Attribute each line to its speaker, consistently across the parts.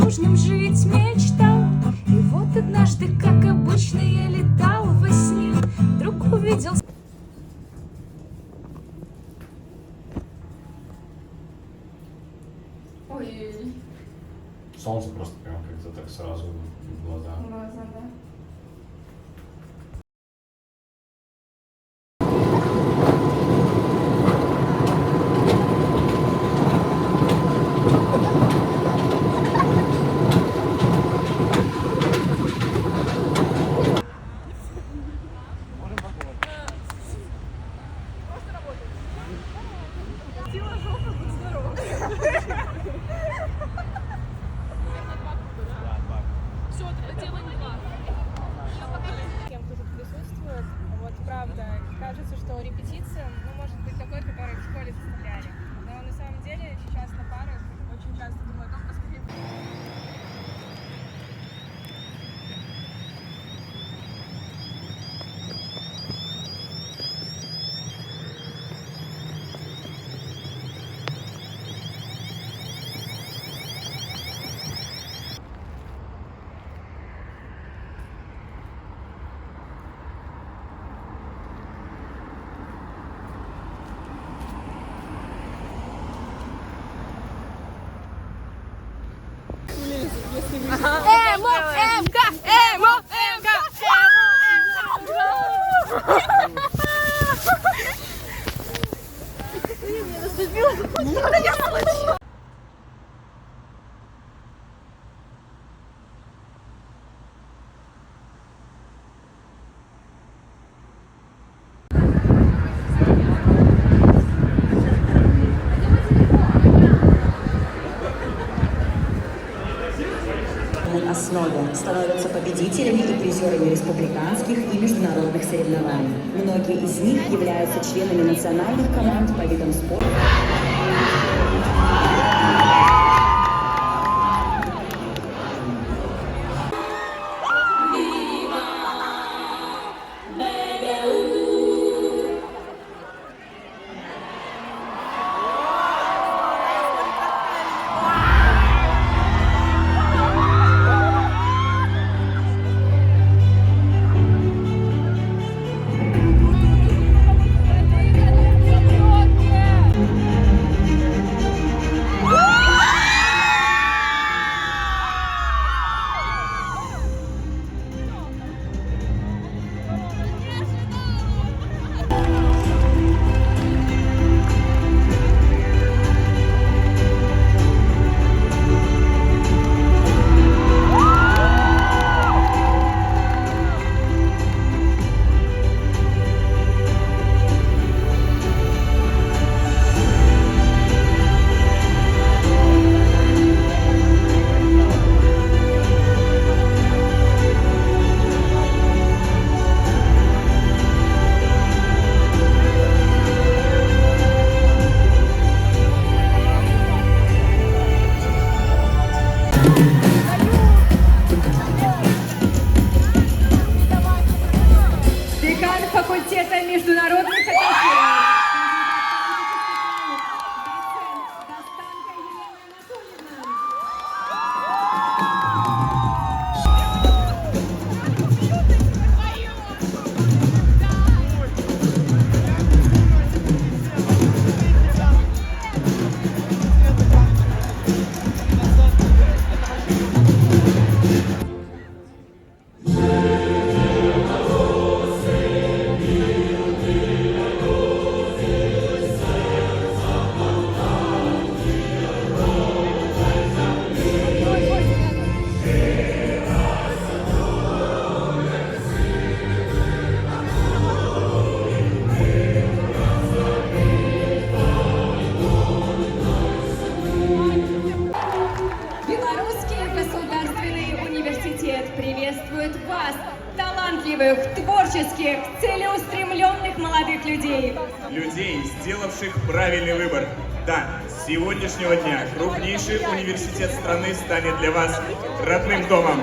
Speaker 1: нужным жить мечтал. И вот однажды, как обычно, я летал во сне, вдруг увидел...
Speaker 2: Ой,
Speaker 3: Солнце просто прям как-то так сразу в глаза.
Speaker 2: глаза, да.
Speaker 4: Кем кто тут присутствует. Вот правда, кажется, что репетиция, может быть такой, который в школе составляли. Но на самом деле сейчас на парах очень часто думаю о том, поскорее.
Speaker 5: Основе становятся победителями и призерами республиканских и международных соревнований. Многие из них являются членами национальных команд по видам спорта.
Speaker 4: Декан факультета международных отношений. Белорусский государственный университет приветствует вас, талантливых, творческих, целеустремленных молодых людей.
Speaker 6: Людей, сделавших правильный выбор. Да, с сегодняшнего дня крупнейший университет страны станет для вас родным домом.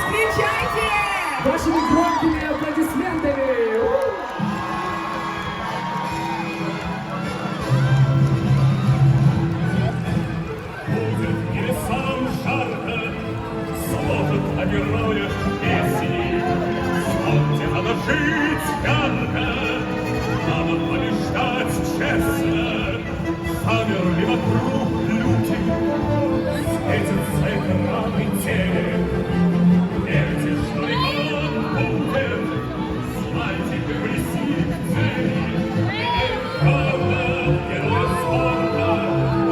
Speaker 2: Встречайте!
Speaker 7: Вашими громкими аплодисментами!
Speaker 8: Или сам жарко сложит о героях песни. Вспомните, надо жить ярко, надо побеждать честно. Замерли вокруг люди, светятся экраны тени. Верьте, что рекорд будет, знайте, вы близки к цели. Главное, герой спорта,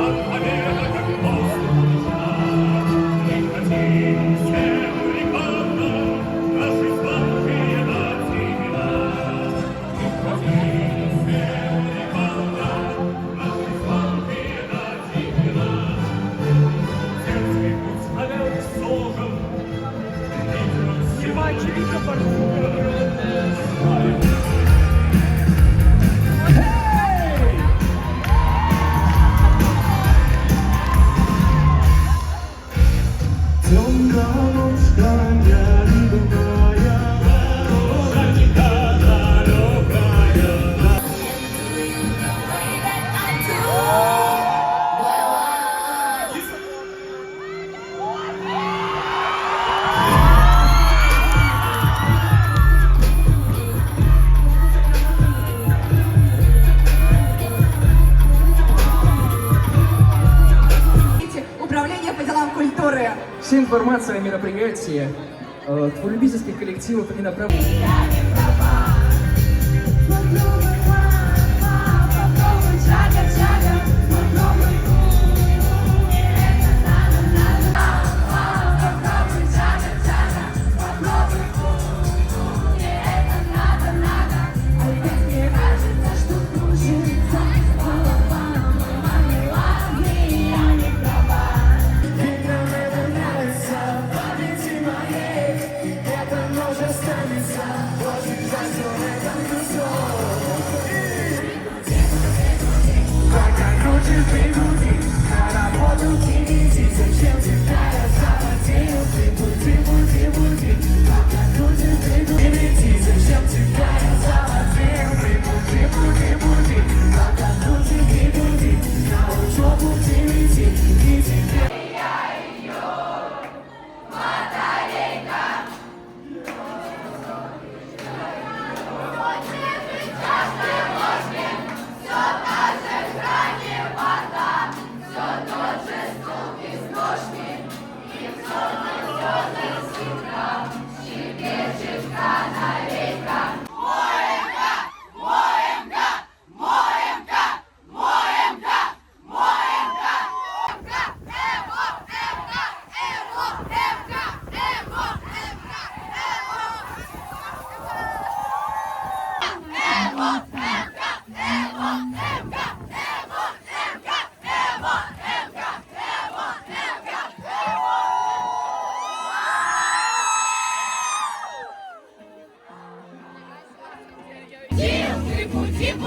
Speaker 8: от победы как воздух нужна. Мы хотим всем рекорда, наши звонкие имена. Мы хотим всем рекорда, наши звонкие имена. Детский путь наверх сложен, Симачевика
Speaker 2: Управление по делам культуры.
Speaker 7: Вся информация о мероприятии, творческих коллективов и направлений.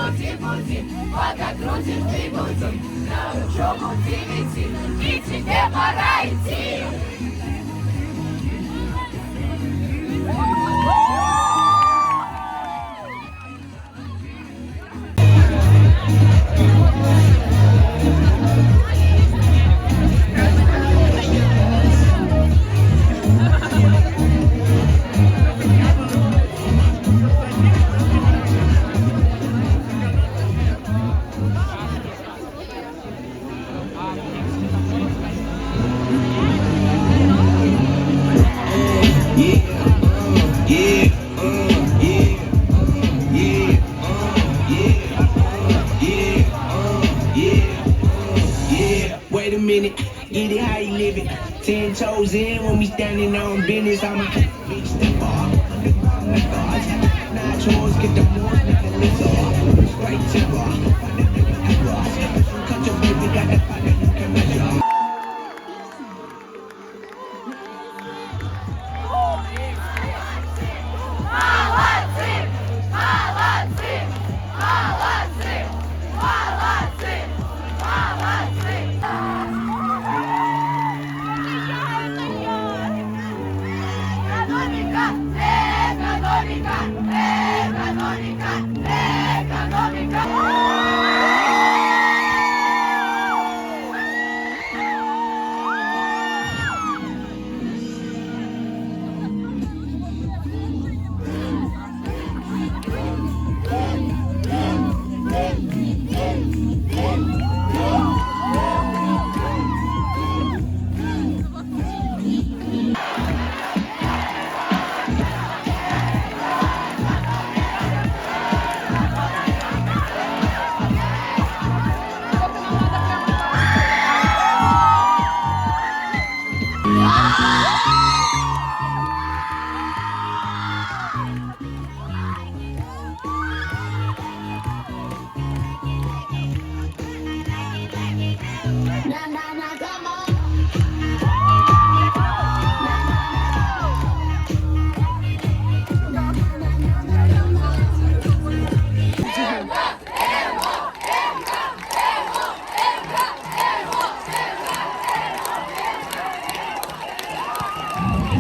Speaker 1: Буди, буди, пока крутишь ты буди, на учебу ты лети, и тебе пора идти.
Speaker 9: Wait a minute, get it how you live it. 10 toes in when we standing on business. I'm a bitch step off. Not yours, get the more right terror. Cut your baby, got that fire, you can measure.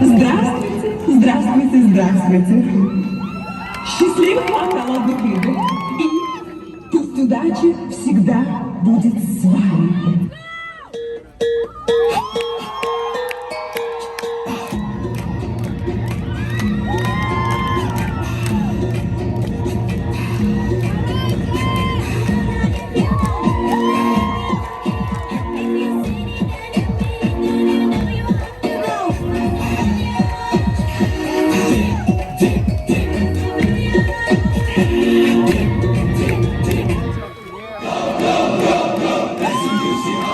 Speaker 10: Здравствуйте, здравствуйте, здравствуйте. Счастливых вам голодных игр. И пусть удача всегда будет с вами.
Speaker 9: That's the music.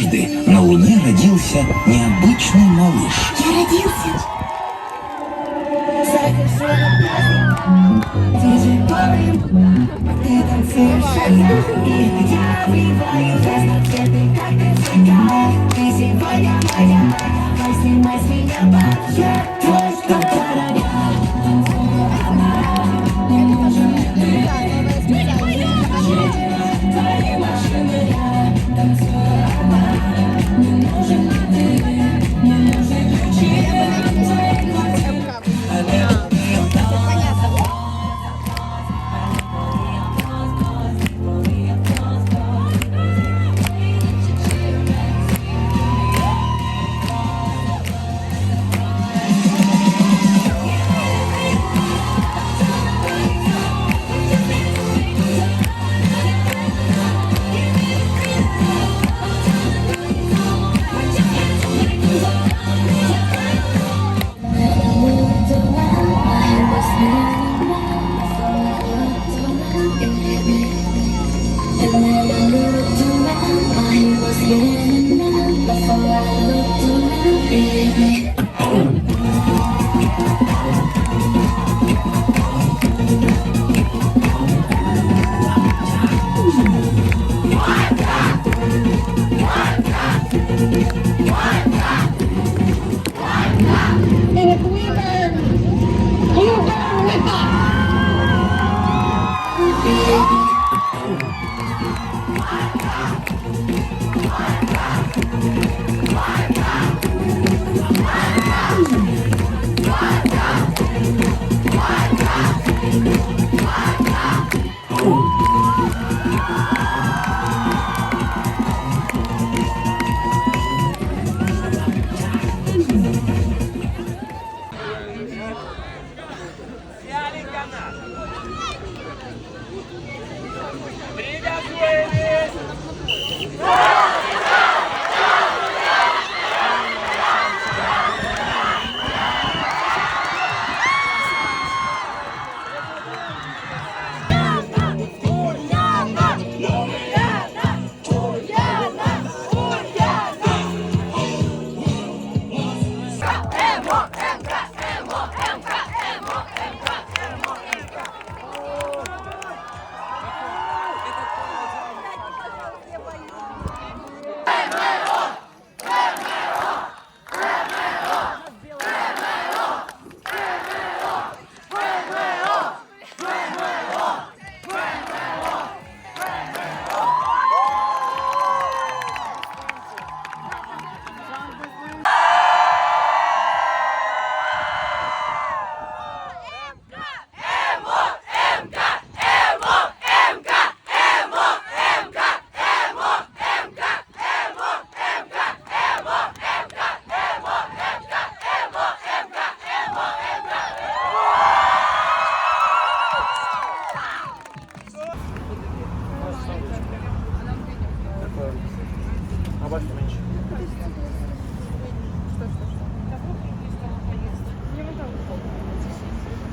Speaker 9: Однажды на Луне родился необычный малыш.
Speaker 10: Я родился. Ты танцуешь, и я вливаю разноцветный, как ты всегда. Ты сегодня моя, давай снимай с меня банк. Я твой стартер. Не можем твои машины, я танцую одна. Не нужен ты, не нужен ключи.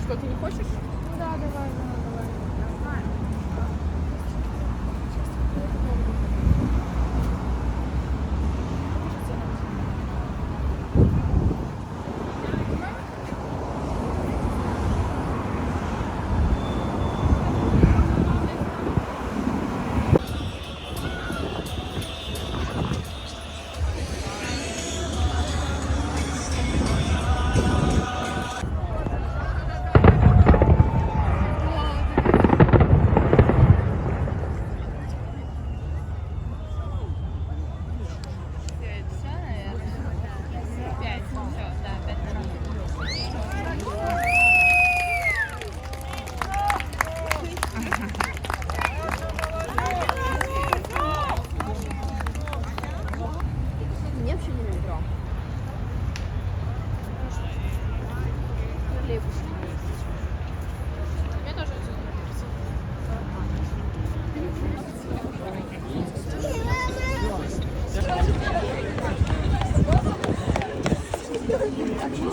Speaker 4: Что, ты не хочешь? Ну да, давай.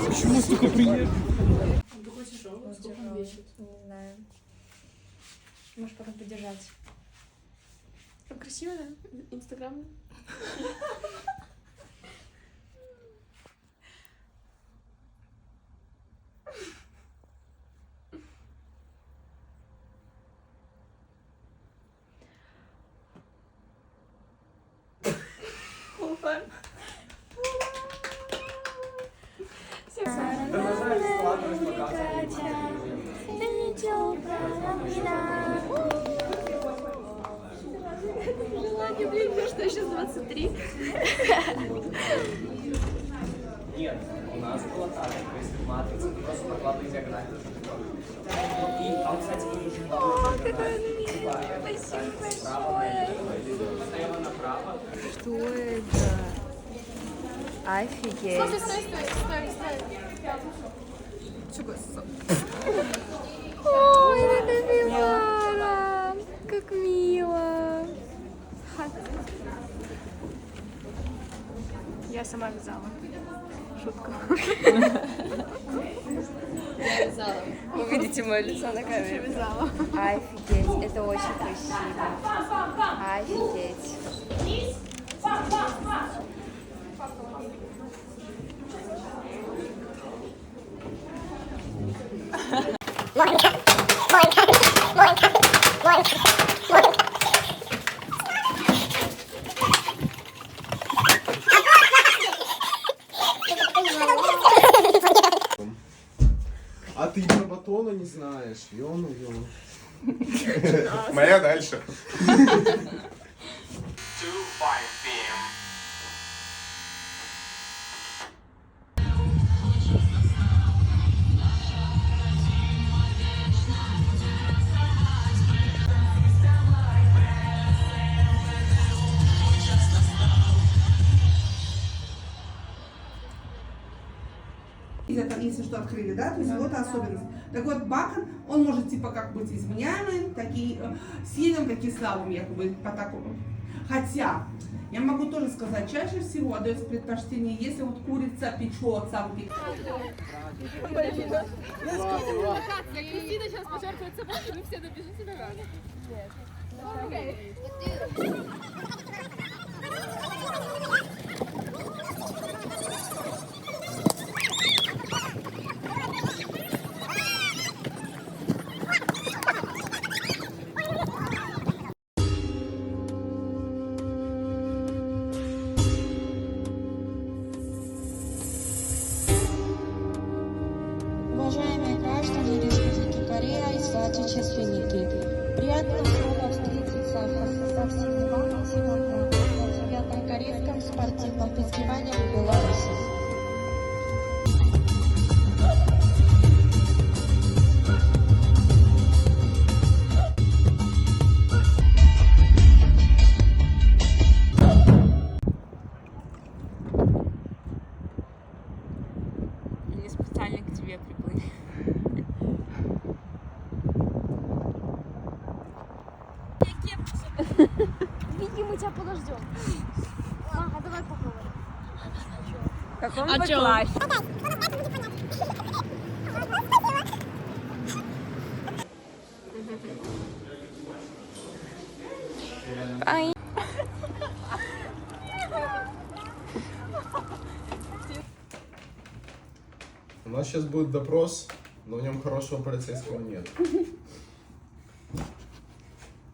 Speaker 7: Почему столько приехал?
Speaker 4: Не знаю. Можешь пока подержать.
Speaker 1: Красиво, да? Инстаграм. Что сейчас 23?
Speaker 7: Нет, у нас было так, то есть в матрице ты просто накладывай диагональ. И, а, кстати, и еще
Speaker 1: Спасибо большое.
Speaker 7: слева направо.
Speaker 1: Что это? Офигеть. Ой, это Милана. Как мило. Я сама вязала. Шутка. Я вязала. Вы видите мое лицо на камере. Я вязала. Офигеть, это очень красиво. Офигеть.
Speaker 11: А ты про батона не знаешь, ё-моё.
Speaker 3: Моя дальше.
Speaker 2: Если что, открыли, да, то есть вот особенность. Так вот, Бахан, он может типа как быть изменяемым, такие сильным, такие слабым, якобы по такому. Хотя, я могу тоже сказать, чаще всего отдается предпочтение, если вот курица печется,
Speaker 4: Кристина сейчас пожертвует собой, и вы все добежите до нас.
Speaker 10: Уважаемые граждане Республики Корея и соотечественники, приятно снова встретиться со всеми вами сегодня на 9-м корейском спортивном фестивале в Беларуси.
Speaker 1: Они специально к тебе приплыли.
Speaker 4: Беги, мы тебя подождем. Ага, давай поговорим.
Speaker 1: Какой он плащ? Ай.
Speaker 11: У нас сейчас будет допрос, но в нем хорошего полицейского нет.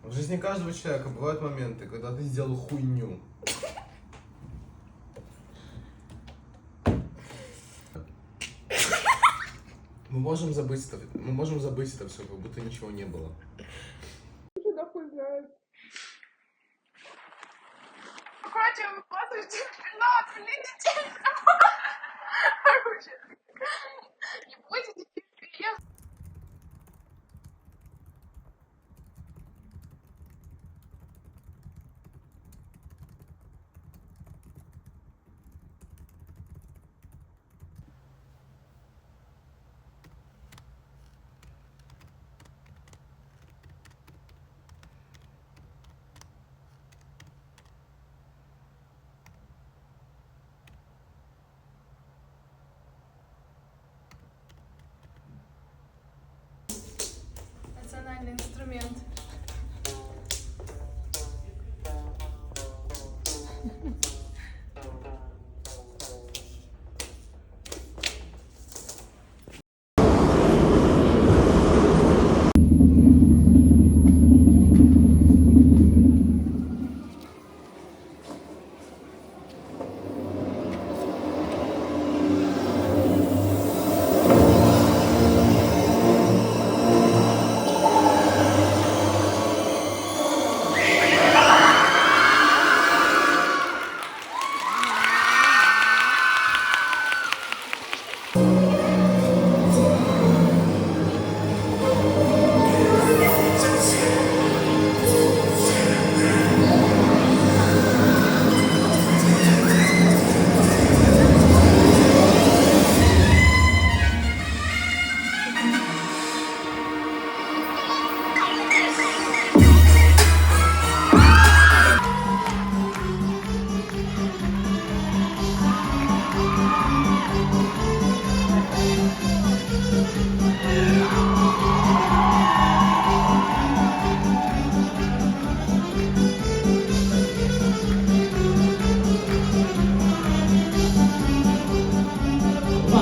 Speaker 11: В жизни каждого человека бывают моменты, когда ты сделал хуйню. Мы можем забыть это все, как будто ничего не было.
Speaker 4: Хотим послушать чемпионат, летите. Не будете переезд.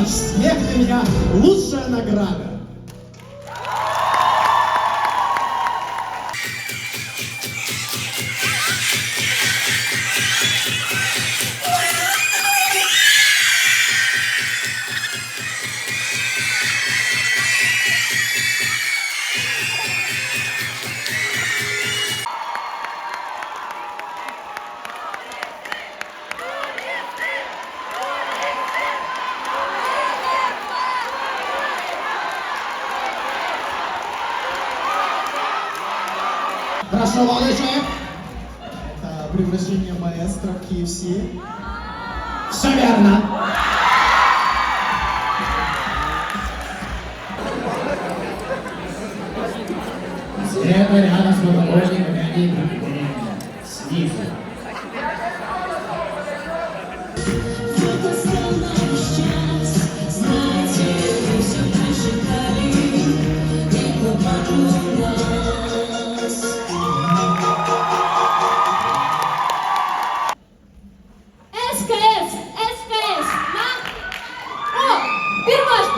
Speaker 12: Ваш смех для меня лучшая награда. Хорошо, молодой человек. Это превращение маэстро в KFC. Все верно. Это рядом с подоконниками они проходят снизу.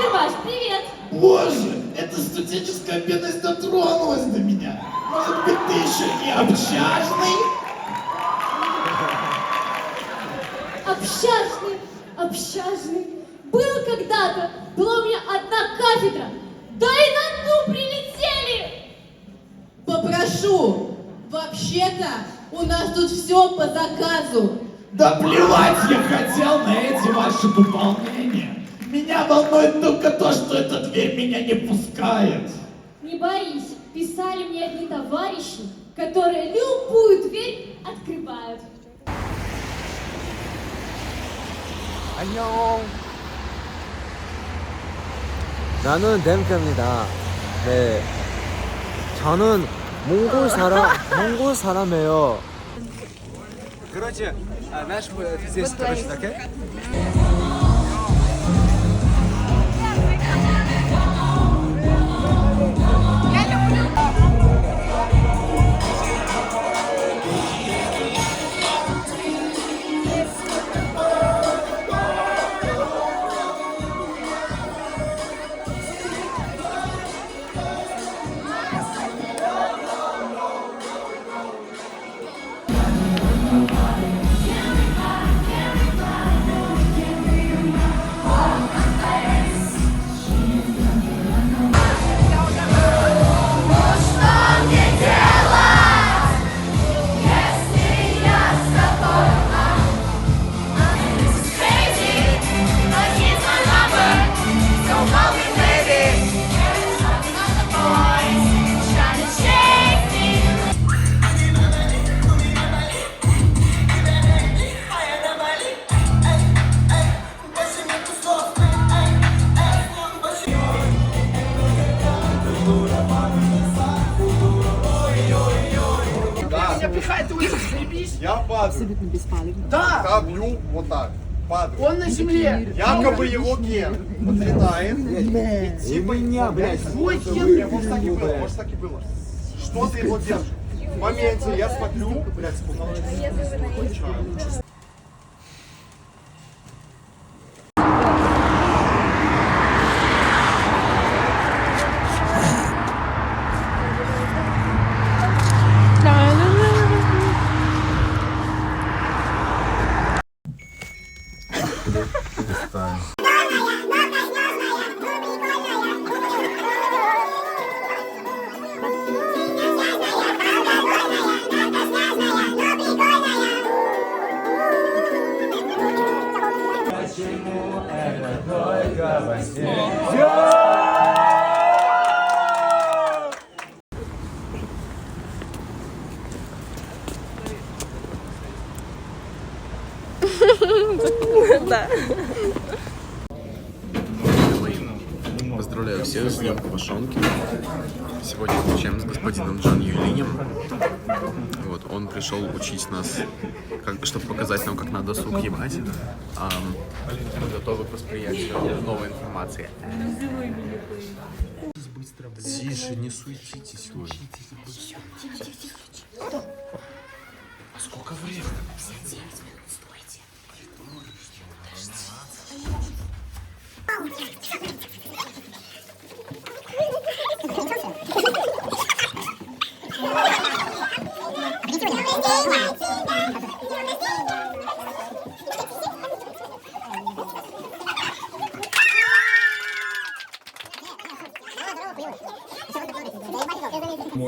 Speaker 13: Перваш, привет!
Speaker 12: Боже, эта студенческая бедность дотронулась до меня. Может быть, ты еще и общажный?
Speaker 13: Общажный. Был когда-то, была у меня одна кафедра. Да и на ту прилетели!
Speaker 14: Попрошу, вообще-то у нас тут все по заказу.
Speaker 12: Да плевать я хотел на эти ваши дополнения. Меня волнует только то, что эта дверь меня не пускает.
Speaker 13: Не боись, писали мне одни товарищи, которые любую дверь открывают.
Speaker 15: 안녕. 나는 댐카입니다. 네. 저는 몽골 사람이에요. Короче, наш здесь, короче, такая.
Speaker 11: Я падаю.
Speaker 14: Абсолютно беспалевно.
Speaker 11: Да! Я бью вот так. Падаю.
Speaker 14: Он на земле.
Speaker 11: Якобы его ген подлетает. И типа меня, блядь. Твой ген. Может так и было, может так и было. Что ты его держишь? В моменте я смотрю, блядь, получаю.
Speaker 1: Да.
Speaker 16: Поздравляю всех с Днем Пашонки. Сегодня встречаем с господином Джан Юлинем. Вот, он пришел учить нас, чтобы показать нам, как надо сук ебать. Мы готовы к восприятию новой информации. Тише, не суетитесь вы. А сколько времени?
Speaker 13: 59 минут, стойте.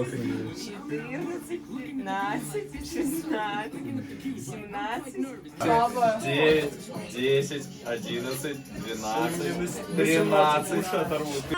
Speaker 15: 14,
Speaker 17: 15, 16, 17.
Speaker 15: 9, 10, 11, 12, 13.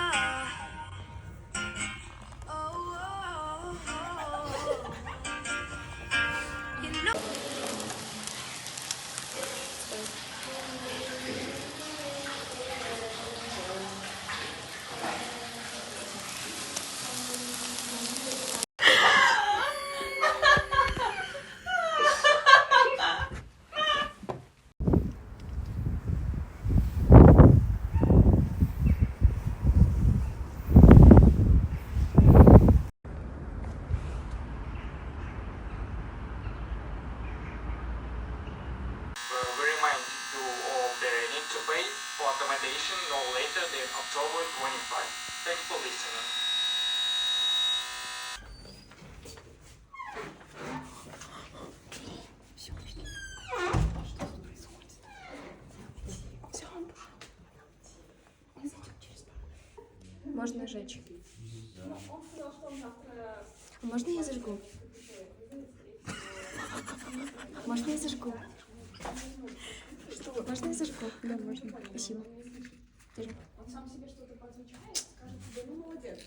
Speaker 18: We remind you all the need to pay for accommodation no later than October 25. Thanks for listening.
Speaker 1: Можно жечь. Можно я зажгу? Можно я зажгу? Можно я зажгу? Да, можно. Спасибо. Держи.
Speaker 4: Он сам себе что-то поотвечает, скажет тебе, ну молодец.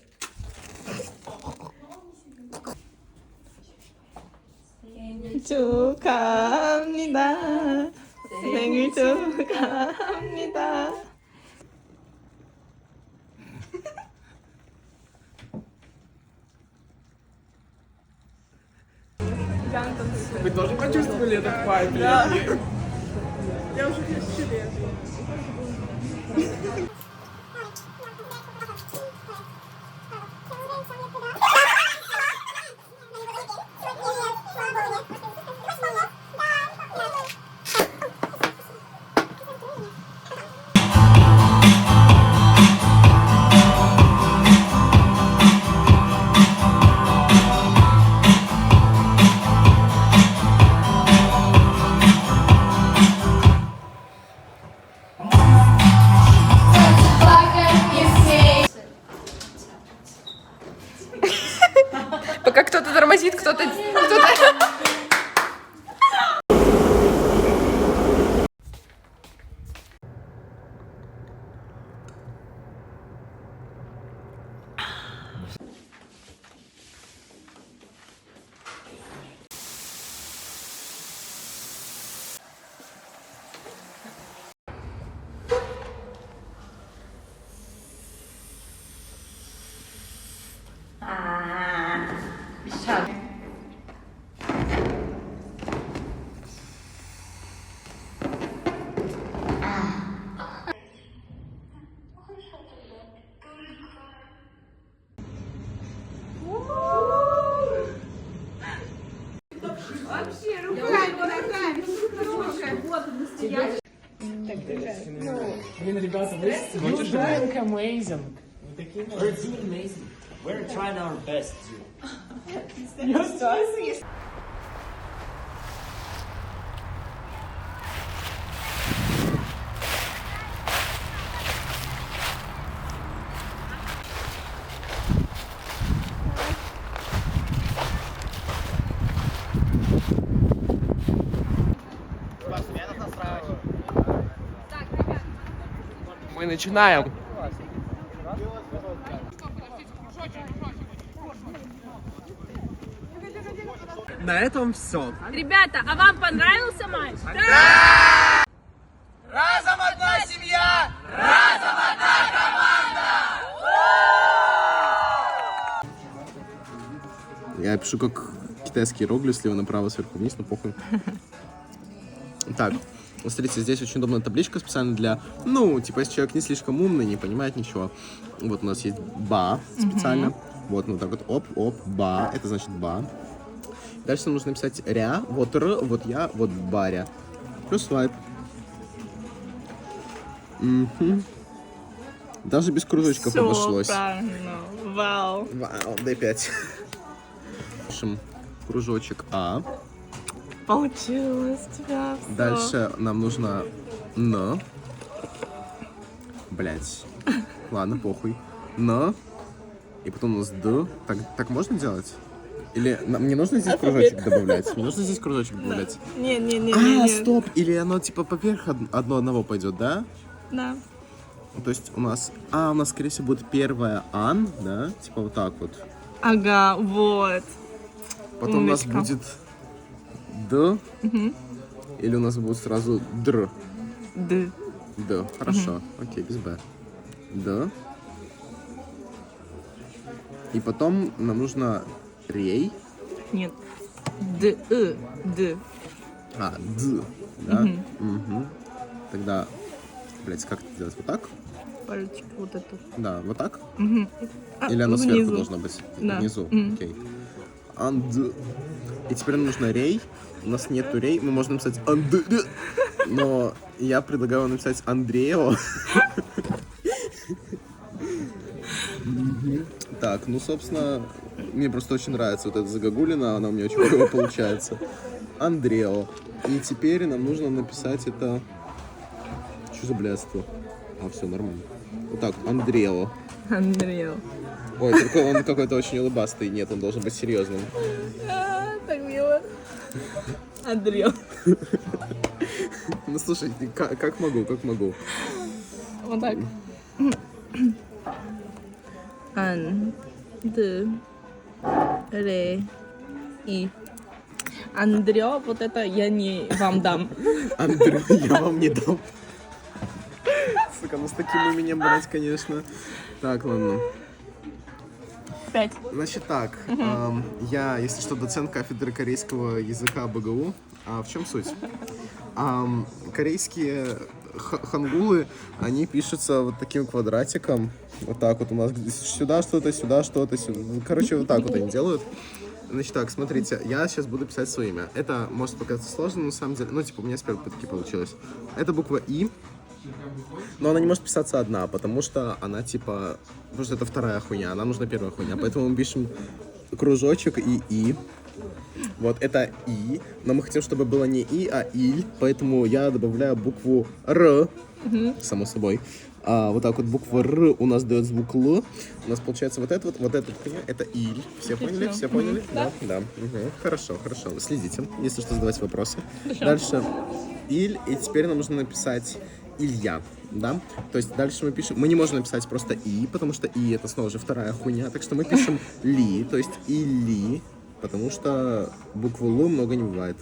Speaker 17: 축하합니다. 생일 축하합니다.
Speaker 15: Вы тоже почувствовали этот вайб?
Speaker 4: Да. Я уже 1000 лет.
Speaker 1: Пока кто-то тормозит, кто-то...
Speaker 4: Вообще, руками, ногами,
Speaker 15: Блин, ребята, вы doing amazing.
Speaker 7: We're doing amazing. We're trying our best,
Speaker 15: Мы начинаем. На этом все.
Speaker 4: Ребята, а вам понравился матч?
Speaker 15: Да!
Speaker 12: Разом одна семья! Разом одна команда!
Speaker 16: Я пишу как китайский иероглиф, слева направо, сверху вниз, но похуй. Так, смотрите, здесь очень удобная табличка специально для, ну, типа, если человек не слишком умный, не понимает ничего. Вот у нас есть ба специально. Вот, ну так вот, оп, ба, это значит ба. Дальше нам нужно написать ря, вот р, вот я, вот баря. Плюс свайп. Даже без кружочков
Speaker 17: Всё
Speaker 16: обошлось.
Speaker 17: правильно. Вау.
Speaker 16: Вау, дай 5. Пишем кружочек А.
Speaker 17: Получилось у тебя всё.
Speaker 16: Дальше нам нужно Н. Блять. Ладно, похуй. Н. и потом у нас Д. Так можно делать? Или мне нужно здесь кружочек добавлять? Мне нужно здесь кружочек добавлять?
Speaker 17: Не.
Speaker 16: Стоп! Или оно типа поверх одного пойдет, да?
Speaker 17: Да.
Speaker 16: То есть у нас... у нас, скорее всего, будет первая Ан, да? Типа вот так вот.
Speaker 17: Ага, вот.
Speaker 16: Потом
Speaker 17: Умничка.
Speaker 16: у нас будет Д. Или у нас будет сразу Др.
Speaker 17: Д.
Speaker 16: Д. Хорошо. Окей, без Б. Д. И потом нам нужно Рей.
Speaker 17: Нет. Д. Д.
Speaker 16: Д. Да? Тогда, блять, как это делать? Вот так?
Speaker 17: Пальчик вот эту.
Speaker 16: Да, вот так?
Speaker 17: А,
Speaker 16: Или оно сверху
Speaker 17: внизу.
Speaker 16: должно быть?
Speaker 17: Да.
Speaker 16: Внизу. Окей. Анд. И теперь нам нужно Рей. У нас нету Рей. Мы можем написать Анд. Но я предлагаю написать Андрео. Так, ну, собственно, мне просто очень нравится вот эта загогулина, она у меня очень клево получается. Андрео. И теперь нам нужно написать это... Что за блядство? Все нормально. Вот так, Андрео.
Speaker 17: Андрео.
Speaker 16: Ой, только он какой-то очень улыбастый. Нет, он должен быть серьезным.
Speaker 17: Так мило. Андрео.
Speaker 16: Ну, слушай, как могу.
Speaker 17: Вот так. Ан. Д. Ре. И. Андрео, вот это я не вам дам.
Speaker 16: Андрео, я вам не дам. Сука, ну с таким именем, блядь, конечно. Так, ладно.
Speaker 17: 5.
Speaker 16: Значит так, я, если что, доцент кафедры корейского языка БГУ. В чем суть? Корейские хангулы, они пишутся вот таким квадратиком. Вот так вот у нас сюда что-то, сюда что-то, сюда. Короче, вот так вот они делают. Значит так, смотрите, я сейчас буду писать свое имя. Это может показаться сложно, но на самом деле, ну, типа, у меня с первой попытки получилось. Это буква И, но она не может писаться одна, потому что она, типа, потому что это вторая хуйня, нам нужна первая хуйня. Поэтому мы пишем кружочек и И. Вот, это И, но мы хотим, чтобы было не И, а Иль, поэтому я добавляю букву Р, само собой. Вот так вот буква Р у нас дает звук Л. У нас получается вот эта хуйня, это Иль. Все поняли? Все поняли? Да. Хорошо. Следите, если что, задавайте вопросы. Дальше Иль, и теперь нам нужно написать Илья, да? То есть дальше мы пишем, мы не можем написать просто И, потому что И это снова же вторая хуйня, так что мы пишем Ли, то есть Или, потому что букву Л много не бывает.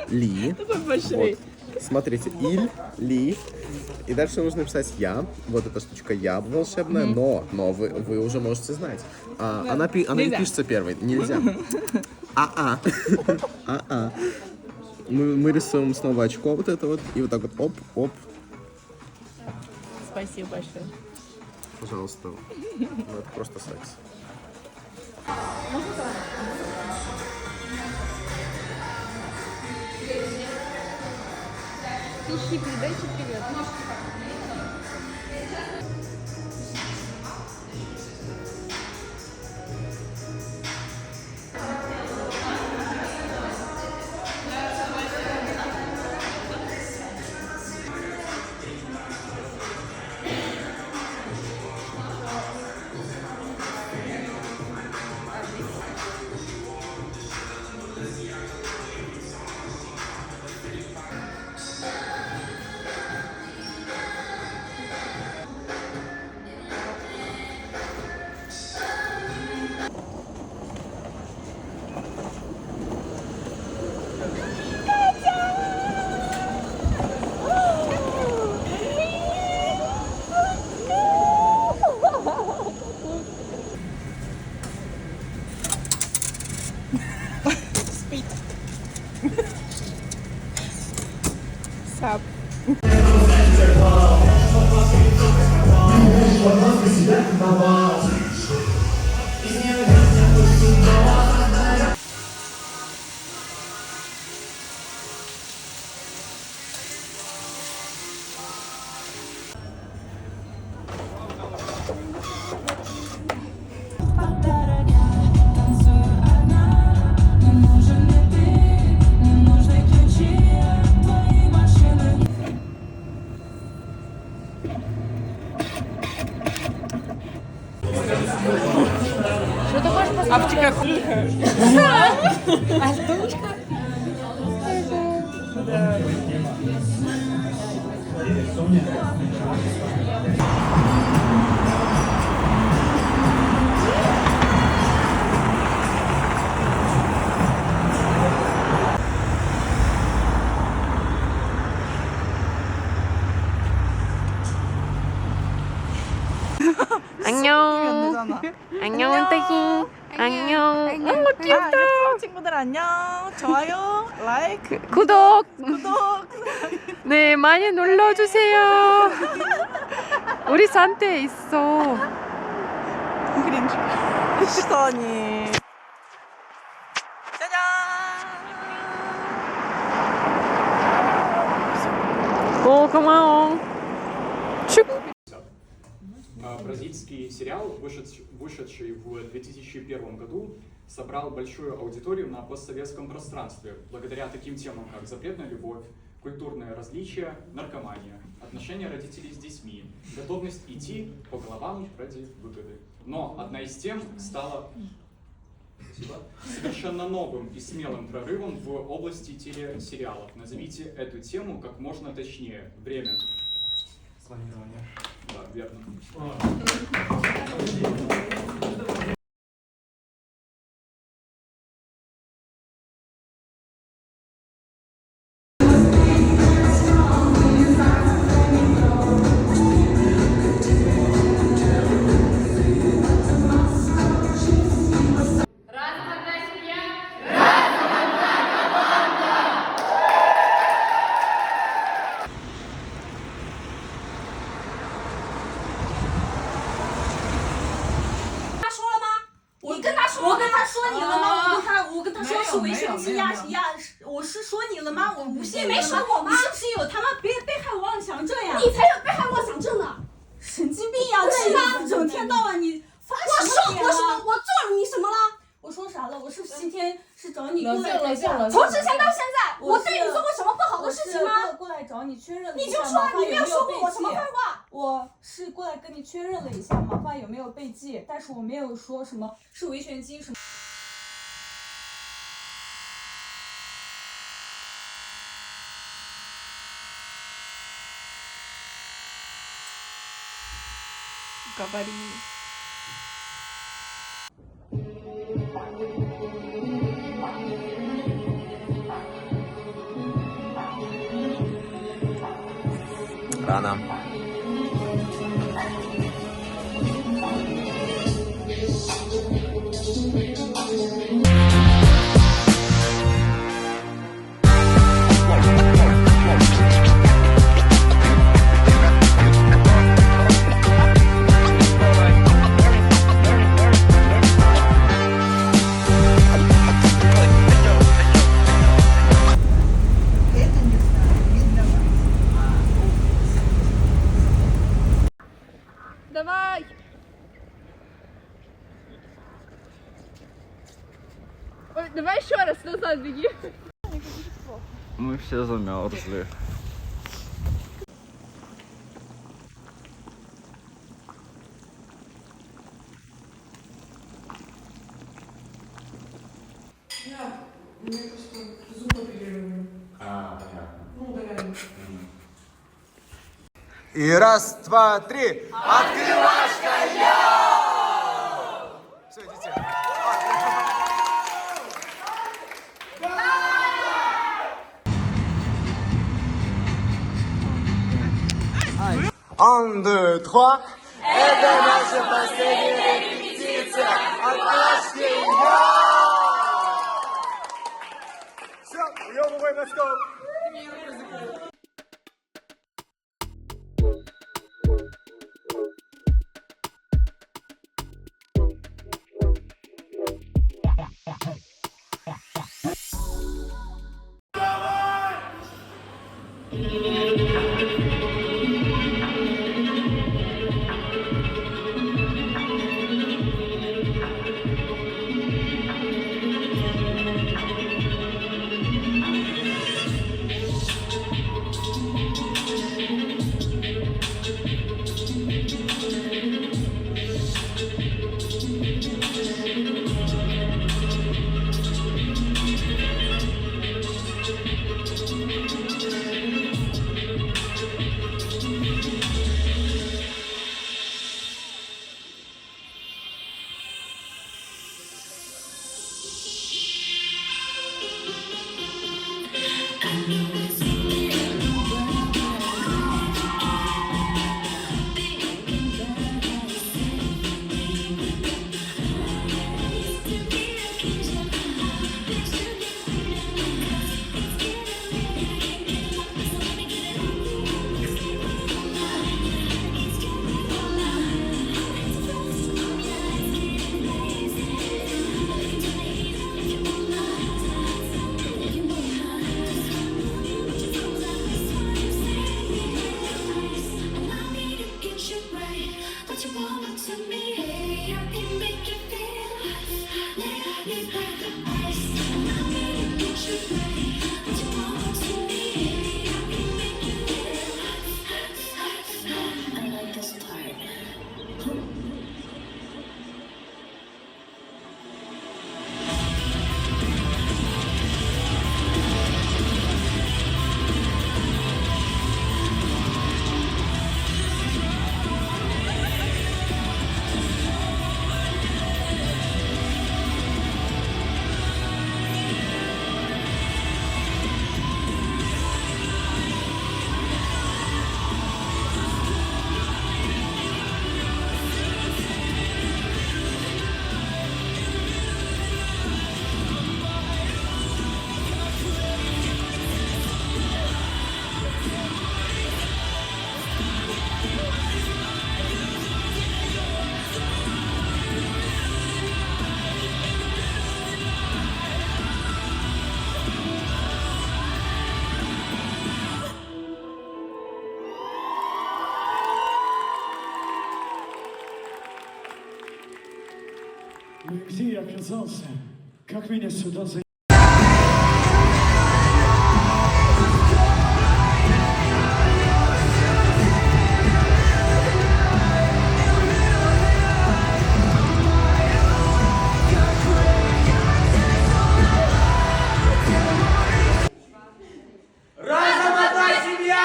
Speaker 16: Ли. Вот. Смотрите, Иль, Ли. И дальше нужно написать Я. Вот эта штучка Я волшебная, но вы уже можете знать. Она не пишется первой. Нельзя. Мы рисуем снова очко вот это вот. И вот так вот оп.
Speaker 17: Спасибо большое.
Speaker 16: Пожалуйста. Ну, это просто секс.
Speaker 1: Ищи, передайте привет.
Speaker 17: Сап. Артика.
Speaker 1: Артурочка?
Speaker 17: 안녕. 안녕, 딸기. 안녕. 어머, 귀엽다. 유튜브 친구들 안녕. 좋아요, 라이크,
Speaker 1: 구독.
Speaker 17: 구독.
Speaker 1: 네, 많이 눌러주세요. 우리 산테 있어.
Speaker 17: 그린지. 시선이.
Speaker 1: 오, 고마워.
Speaker 19: Бразильский сериал, вышедший в 2001 году, собрал большую аудиторию на постсоветском пространстве благодаря таким темам, как запретная любовь, культурные различия, наркомания, отношения родителей с детьми, готовность идти по головам ради выгоды. Но одна из тем стала совершенно новым и смелым прорывом в области телесериалов. Назовите эту тему как можно точнее. Время.
Speaker 7: Планирование.
Speaker 19: Да, верно.
Speaker 14: 我是说你了吗？我不信
Speaker 13: 你没说我吗？
Speaker 14: 你是不是有他妈被害妄想症呀？
Speaker 13: 你才有被害妄想症呢！
Speaker 14: 神经病呀！
Speaker 13: 是吗？
Speaker 14: 整天到晚你发什么
Speaker 13: 我做了你什么了？
Speaker 14: 我说啥了？我是不是今天是找你过来
Speaker 13: 从之前到现在，我对你做过什么不好的事情吗？
Speaker 14: 过来找你确认了
Speaker 13: 你就说你没有说过我什么坏话。
Speaker 14: 我是过来跟你确认了一下毛发有没有被系，但是我没有说什么是维权基什么。
Speaker 17: Говори.
Speaker 16: Рано.
Speaker 17: Давай. Ой, давай еще раз назад беги.
Speaker 20: Мы все замерзли.
Speaker 2: Мне просто зуб оперировали.
Speaker 3: Понятно.
Speaker 2: Ну, удаляли.
Speaker 11: И раз, два, три. Открывашка я! Все, идите. Un, deux, trois. Это наша последняя репетиция. Открывашки я! Все, уебывай, let's go.
Speaker 12: Где я оказался? Как меня сюда за...
Speaker 9: Разом одна семья!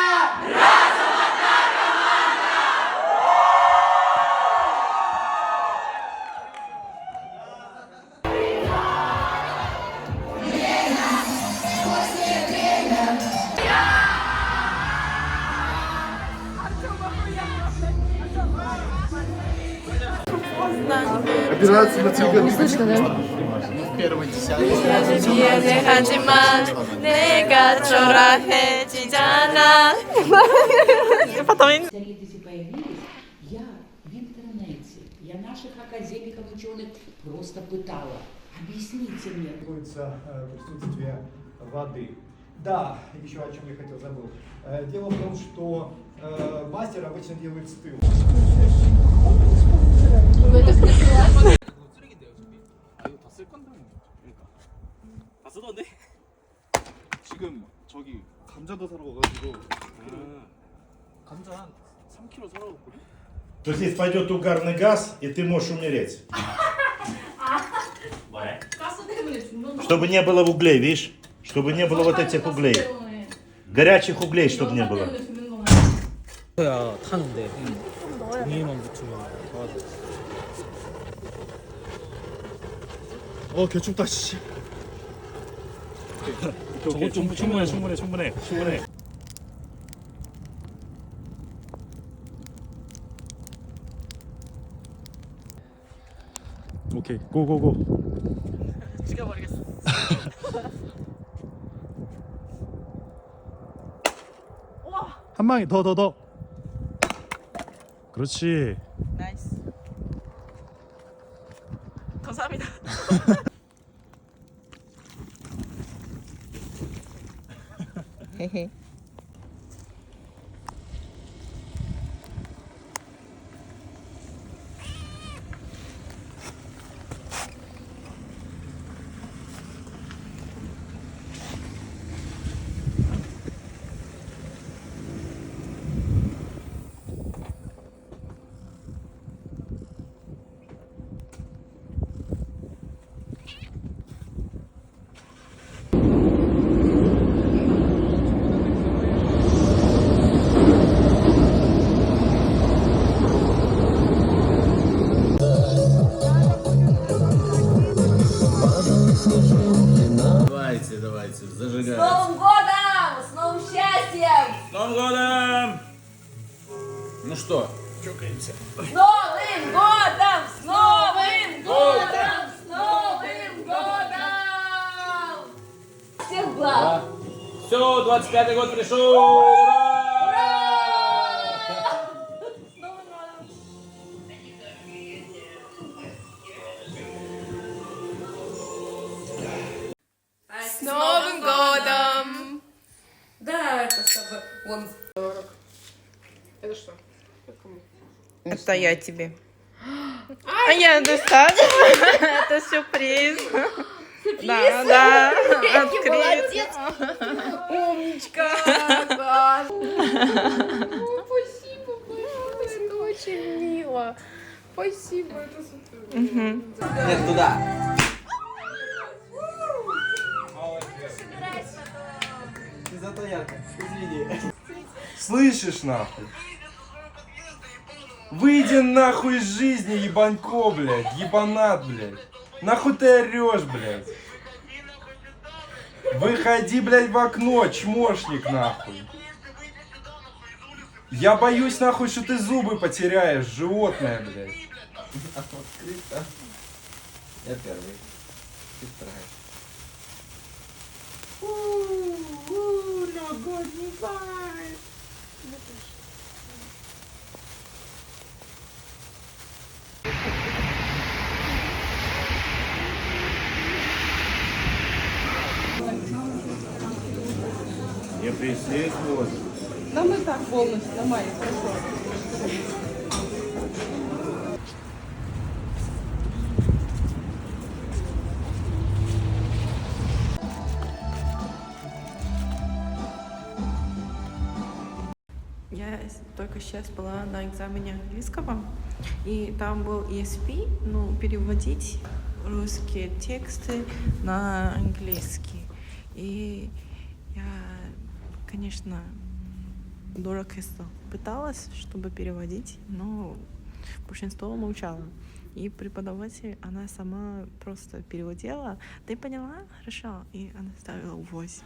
Speaker 11: Операция на тебя.
Speaker 1: Не слышно, да?
Speaker 11: В первой десятке.
Speaker 5: Солидности появились, я в интернете, я наших академиков, ученых просто пытала. Объясните мне.
Speaker 21: Требуется присутствие воды. Да, еще о чем я хотел забыл. Дело в том, что мастер обычно делает с тыла.
Speaker 11: 다 쓰던데? 지금 저기 감자도 사러 가가지고 감자 한 3kg 사러 갔거든?
Speaker 22: То здесь пойдет угарный газ, и ты можешь умереть. Чтобы не было углей, видишь? Чтобы не было вот этих углей. Горячих углей, чтобы не было.
Speaker 23: 야 타는데 종이만 붙으면
Speaker 11: 개춥다 씨.
Speaker 22: 저거 좀 충분해.
Speaker 11: 오케이 고고고.
Speaker 23: 죽여버리겠어.
Speaker 11: 한 방에 더. 그렇지.
Speaker 17: 나이스. 감사합니다. 헤헤.
Speaker 20: Давайте, зажигайте.
Speaker 13: С Новым годом! С новым счастьем!
Speaker 20: С Новым годом! Ну что, чокаемся?
Speaker 13: С Новым годом! С Новым годом! С Новым годом! Всех благ!
Speaker 20: Все, 25-й год пришел! Ура!
Speaker 1: С Новым годом! Да, это чтобы он...
Speaker 17: Это что? Это я тебе. Я understand. Это сюрприз. Да, да. Открыть.
Speaker 1: Умничка. Класс. Спасибо большое, это очень мило. Спасибо, это супер.
Speaker 15: Нет, туда. Ты зато ярко. Извини.
Speaker 11: Слышишь, нахуй? Выйди нахуй из жизни, ебанько, блядь, ебанат, блядь. Нахуй ты орешь, блядь? Выходи, блядь, в окно, чмошник, нахуй. Я боюсь, нахуй, что ты зубы потеряешь, животное, блядь.
Speaker 15: Открыто. Я первый. Ты вторая.
Speaker 17: Новогодний вайб.
Speaker 22: Не присутствует.
Speaker 17: Да мы так полностью, нормально, хорошо. Я только сейчас была на экзамене английского, и там был ESP, ну, переводить русские тексты на английский. И я, конечно, дуракисто пыталась, чтобы переводить, но большинство молчало. И преподаватель, она сама просто переводила. Ты поняла? Хорошо. И она ставила 8.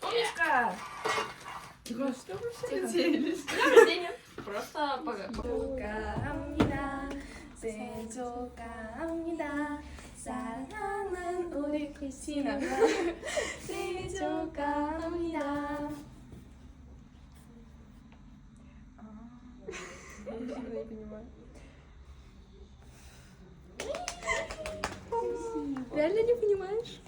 Speaker 1: Умничка!
Speaker 17: Тихо, что вы все делись?
Speaker 1: Просто 축하합니다. 생일 축하합니다. 사랑하는 우리 크리스티나. 생일 축하합니다. Я не понимаю. Реально не понимаешь?